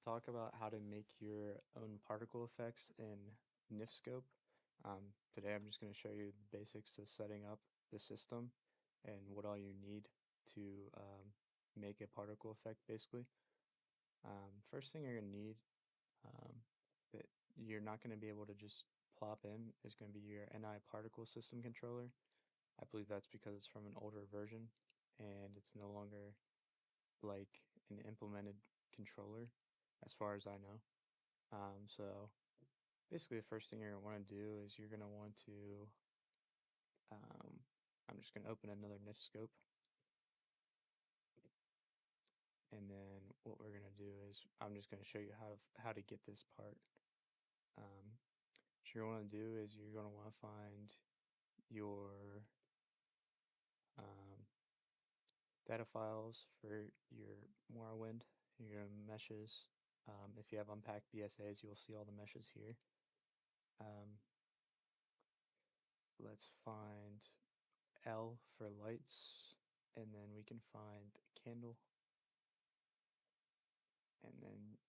talk about how to make your own particle effects in NifSkope. Today I'm just going to show you the basics of setting up the system and what all you need to make a particle effect basically. First thing you're going to need that you're not going to be able to just plop in is going to be your NiParticleSystemController. I believe that's because it's from an older version and it's no longer like an implemented controller as far as I know. So basically the first thing you're going to want to do is you're going to want to, um, I'm just going to open another NifSkope, and then what we're going to do is I'm just going to show you how to get this part. What you're going to want to do is you're going to want to find your um, data files for your Morrowind, your meshes. If you have unpacked BSAs, you'll see all the meshes here. Um, let's find L for lights, and then we can find candle, and then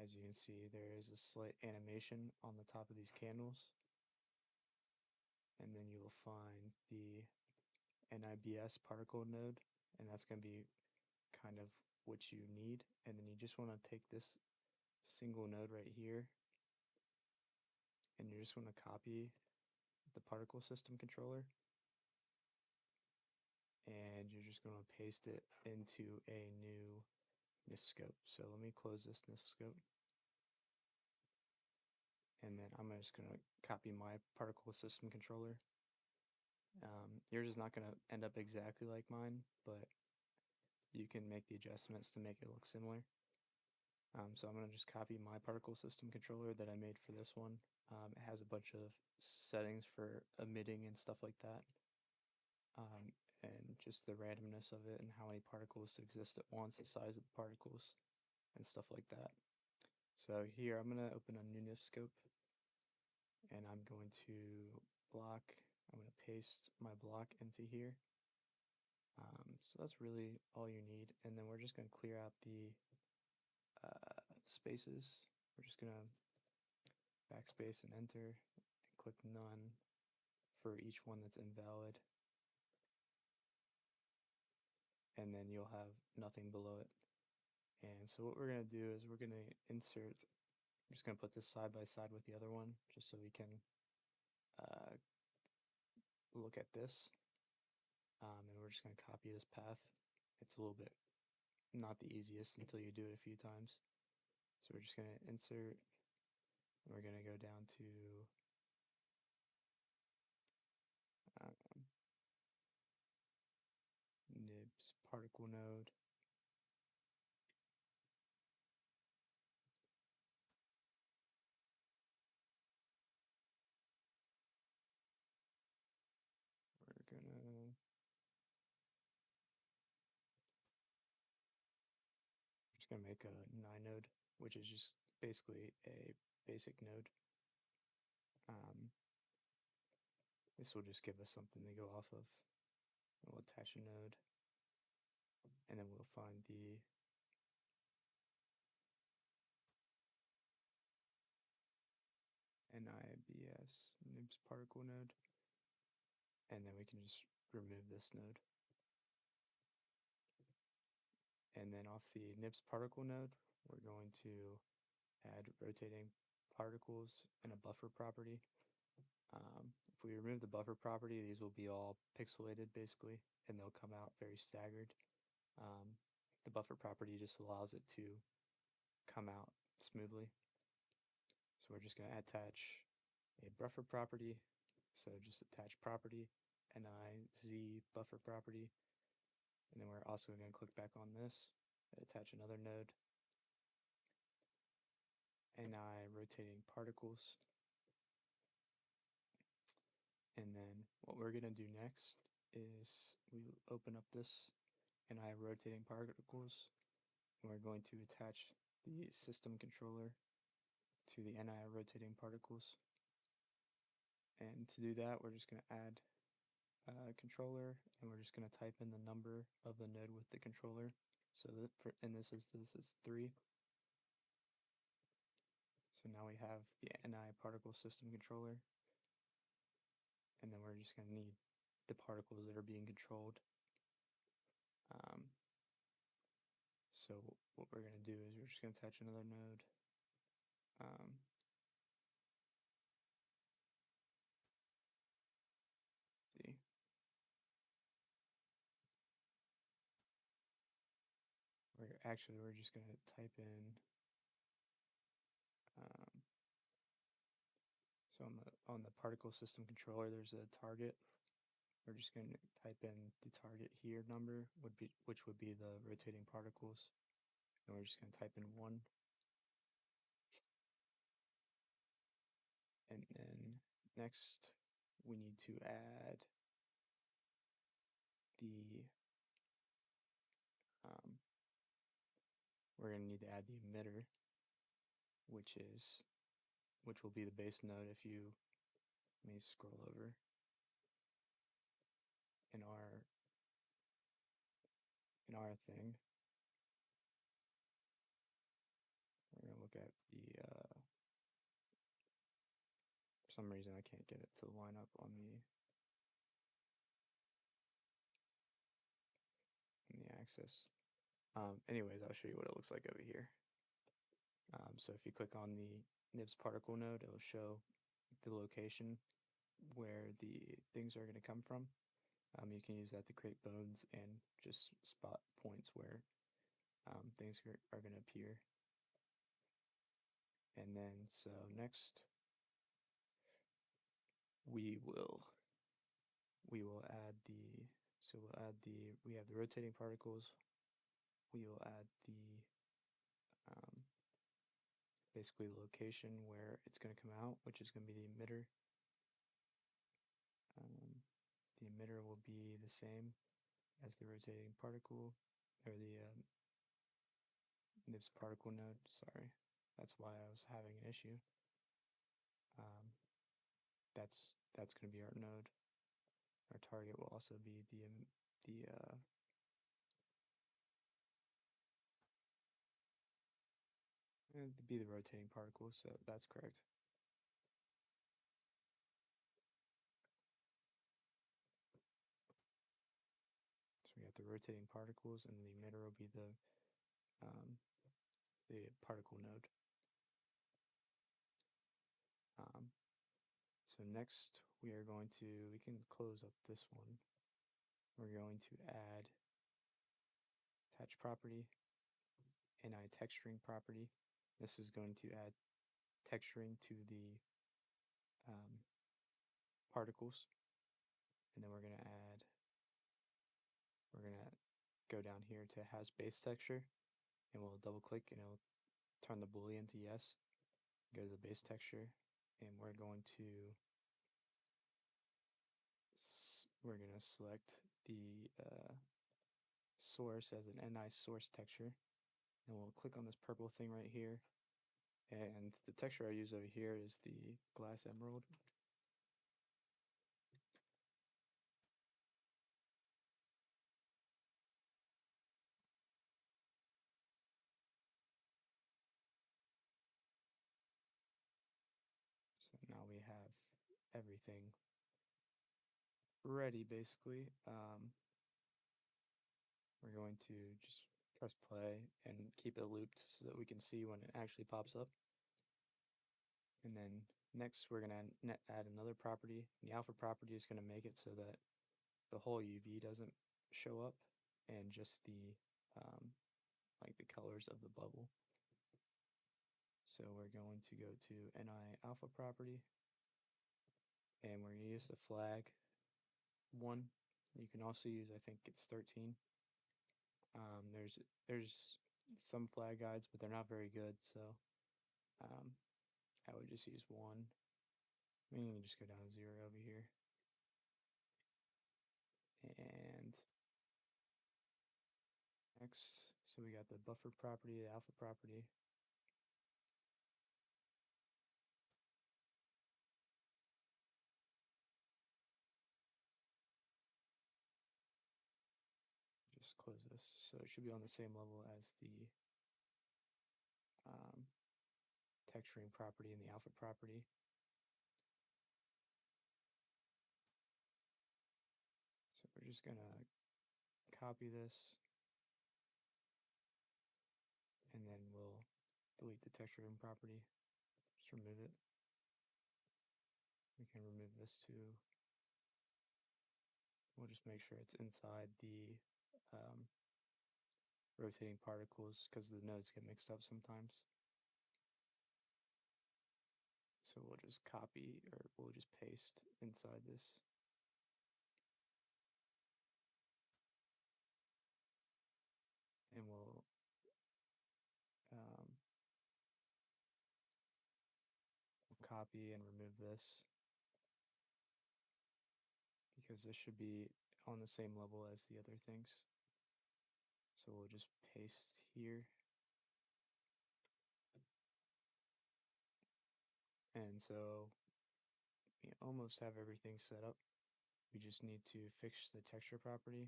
as you can see there is a slight animation on the top of these candles, and then you will find the NIBS particle node, and that's going to be kind of what you need. And then you just want to take this single node right here, and you just want to copy the particle system controller, and you're just going to paste it into a new NifSkope. So let me close this NifSkope, and then I'm just going to copy my particle system controller. Yours is not going to end up exactly like mine, but you can make the adjustments to make it look similar. So I'm going to just copy my particle system controller that I made for this one. It has a bunch of settings for emitting and stuff like that, um, and just the randomness of it and how many particles exist at once, the size of the particles, and stuff like that. So here I'm going to open a new NifSkope, and I'm going to I'm going to paste my block into here. So that's really all you need, and then we're just going to clear out the spaces. We're just going to backspace and enter and click none for each one that's invalid, and then you'll have nothing below it. And so what we're going to do is we're going to insert, I'm just going to put this side by side with the other one just so we can uh, look at this. And we're just going to copy this path. It's a little bit not the easiest until you do it a few times. So we're just going to insert, and we're going to go down to um, nibs particle node. We're just gonna make a node, which is just basically a basic node. This will just give us something to go off of. We'll attach a node, and then we'll find the NIBS nibs particle node, and then we can just remove this node. And then off the nibs particle node, we're going to add rotating particles and a buffer property. If we remove the buffer property, these will be all pixelated basically, and they'll come out very staggered. The buffer property just allows it to come out smoothly. So we're just going to attach a buffer property. So just attach property, NIZ buffer property. And then we're also going to click back on this, attach another node, NI rotating particles. And then what we're going to do next is we open up this NI rotating particles, and we're going to attach the system controller to the NI rotating particles. And to do that, we're just going to add a controller, and we're just going to type in the number of the node with the controller. So that in this is 3. So now we have the NiParticleSystemController, and then we're just going to need the particles that are being controlled. So what we're going to do is we're just going to attach another node. See. We're just going to type in, so on the particle system controller, there's a target. We're just going to type in the target here number, which would be the rotating particles. And we're just going to type in 1. And then next, we need to add the, we're going to need to add the emitter, which will be the base node. If you, let me scroll over. In our thing, we're going to look at the, for some reason I can't get it to line up on the axis. Anyways, I'll show you what it looks like over here. So if you click on the NifSparticle node, it'll show the location where the things are going to come from. You can use that to create bones and just spot points where things are going to appear. And then, so next, we will add the, we have the rotating particles. We will add the, basically the location where it's going to come out, which is going to be the emitter. The emitter will be the same as the rotating particle, or the NifSparticle node. Sorry, that's why I was having an issue. That's going to be our node. Our target will also be the rotating particle, so that's correct. So we got the rotating particles, and the emitter will be the particle node. So next we can close up this one. We're going to add attach property, NiTexturing property. This is going to add texturing to the particles. And then we're going to go down here to has base texture, and we'll double click and it'll turn the boolean to yes. Go to the base texture, and we're going to select the source as an NI source texture, and we'll click on this purple thing right here. And the texture I use over here is the glass emerald. So now we have everything ready, basically. We're going to just press play and keep it looped so that we can see when it actually pops up. And then next we're going to add another property. The alpha property is going to make it so that the whole UV doesn't show up, and just the like the colors of the bubble. So we're going to go to NI alpha property, and we're going to use the flag 1. You can also use, I think it's 13. There's some flag guides, but they're not very good, so I would just use 1. I mean, you can just go down to 0 over here. And next, so we got the buffer property, the alpha property. Just close this, so it should be on the same level as the texturing property and the alpha property. So we're just going to copy this, and then we'll delete the texturing property. Just remove it. We can remove this too. We'll just make sure it's inside the rotating particles because the nodes get mixed up sometimes. So we'll just copy, or we'll just paste inside this. And we'll copy and remove this because this should be on the same level as the other things. So we'll just paste here. And so we almost have everything set up. We just need to fix the texture property.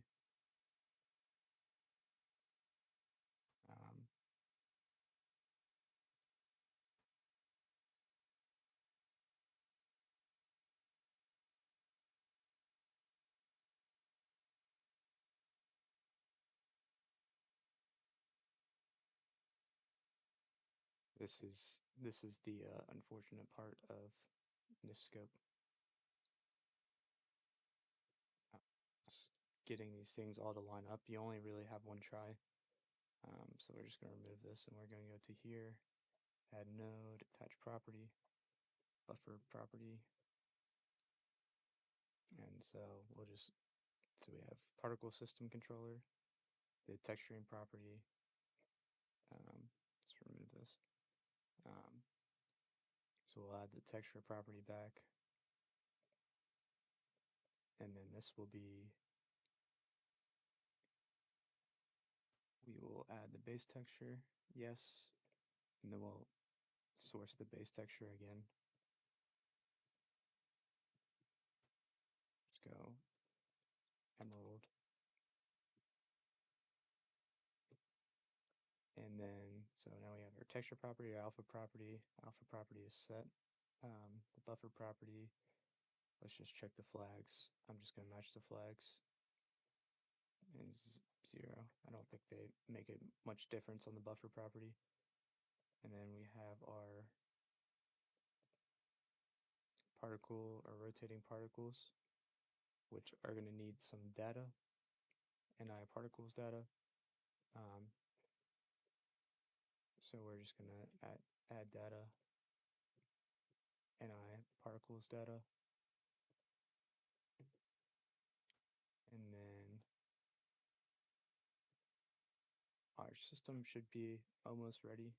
This is the unfortunate part of NifSkope. Getting these things all to line up, you only really have one try. So we're just going to remove this, and we're going to go to here, add node, attach property, buffer property, and so we have particle system controller, the texturing property. Let's remove this. So we'll add the texture property back, and then this will be, we will add the base texture, yes, and then we'll source the base texture again. Just go emerald. And then, so now we have our texture property, our alpha property. Alpha property is set. The buffer property, let's just check the flags. I'm just going to match the flags. And 0. I don't think they make it much difference on the buffer property. And then we have our particle or rotating particles, which are going to need some data, NiParticles data. So we're just going to add data, NiParticles data, and then our system should be almost ready.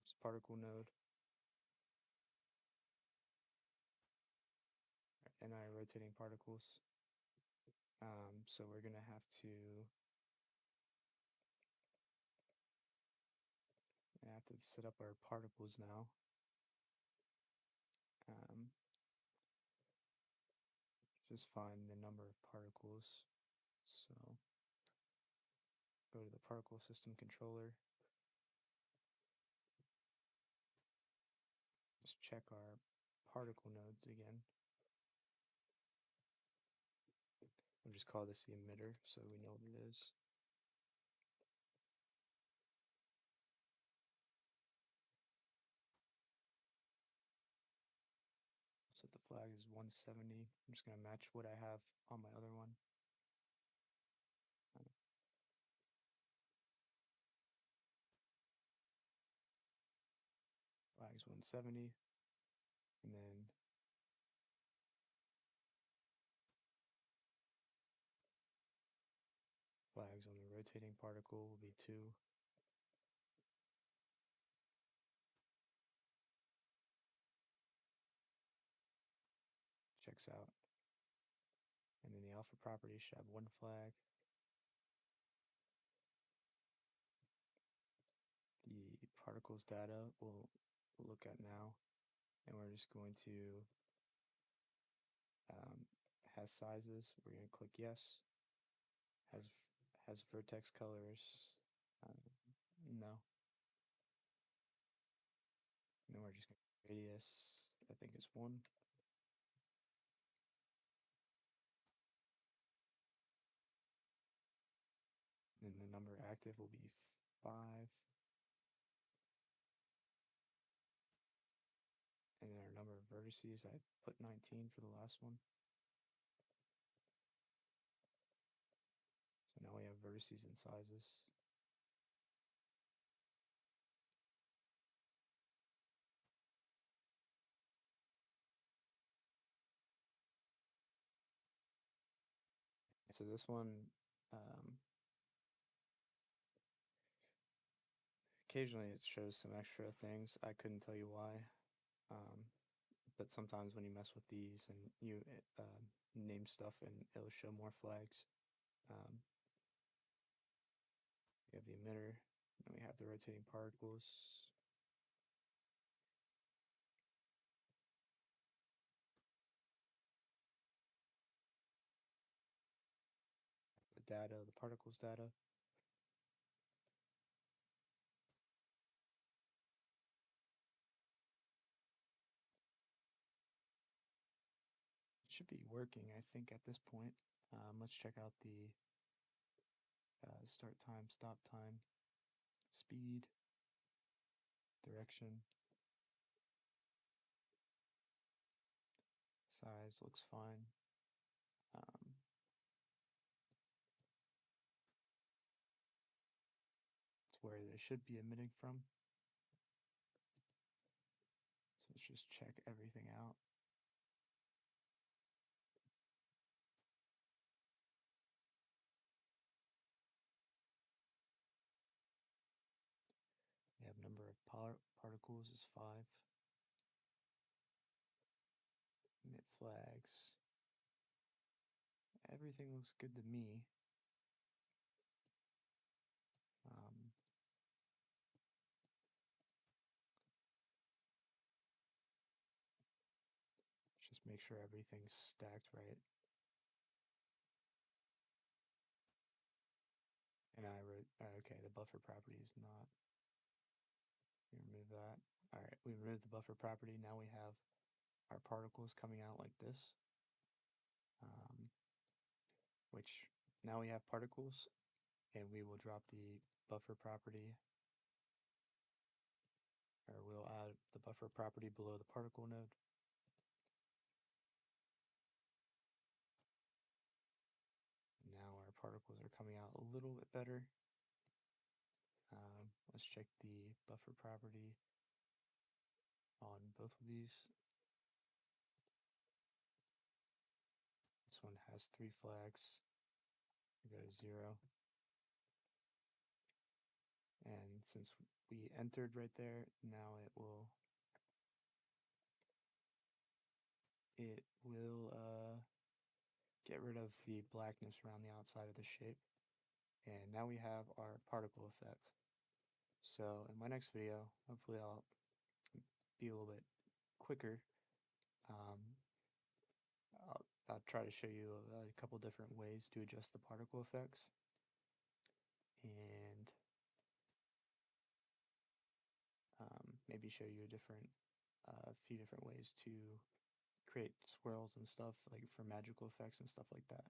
It's particle node, Ni rotating particles. So we're going to have to set up our particles now. Just find the number of particles. So go to the particle system controller. Just check our particle nodes again. We'll just call this the emitter so we know what it is. Set the flag is 170. I'm just going to match what I have on my other one. Flag is 170. And then flags on the rotating particle will be 2. Checks out. And then the alpha property should have 1 flag. The particles data we'll look at now, and we're just going to has sizes. We're going to click yes. Has vertex colors. No. And then we're just going to radius, I think is 1. And the number active will be 5. And then our number of vertices, I put 19 for the last one. So now we have vertices and sizes. So this one, occasionally it shows some extra things. I couldn't tell you why. But sometimes when you mess with these and you name stuff and it'll show more flags. We have the emitter, and we have the rotating particles. The data, the particles data. It should be working, I think, at this point. Let's check out the start time, stop time, speed, direction, size looks fine. It's where they should be emitting from. So let's just check everything out. We have number of particles is 5. Emit flags. Everything looks good to me. Just make sure everything's stacked right. And I wrote, okay, the buffer property is not. We remove that. All right, we removed the buffer property. Now we have our particles coming out like this, which now we have particles, and we will drop the buffer property, or we'll add the buffer property below the particle node. Now our particles are coming out a little bit better. Let's check the buffer property on both of these. This one has 3 flags. We go to 0. And since we entered right there, now it will get rid of the blackness around the outside of the shape. And now we have our particle effect. So in my next video, hopefully I'll be a little bit quicker. I'll try to show you a couple different ways to adjust the particle effects. And maybe show you a few different ways to create swirls and stuff, like for magical effects and stuff like that.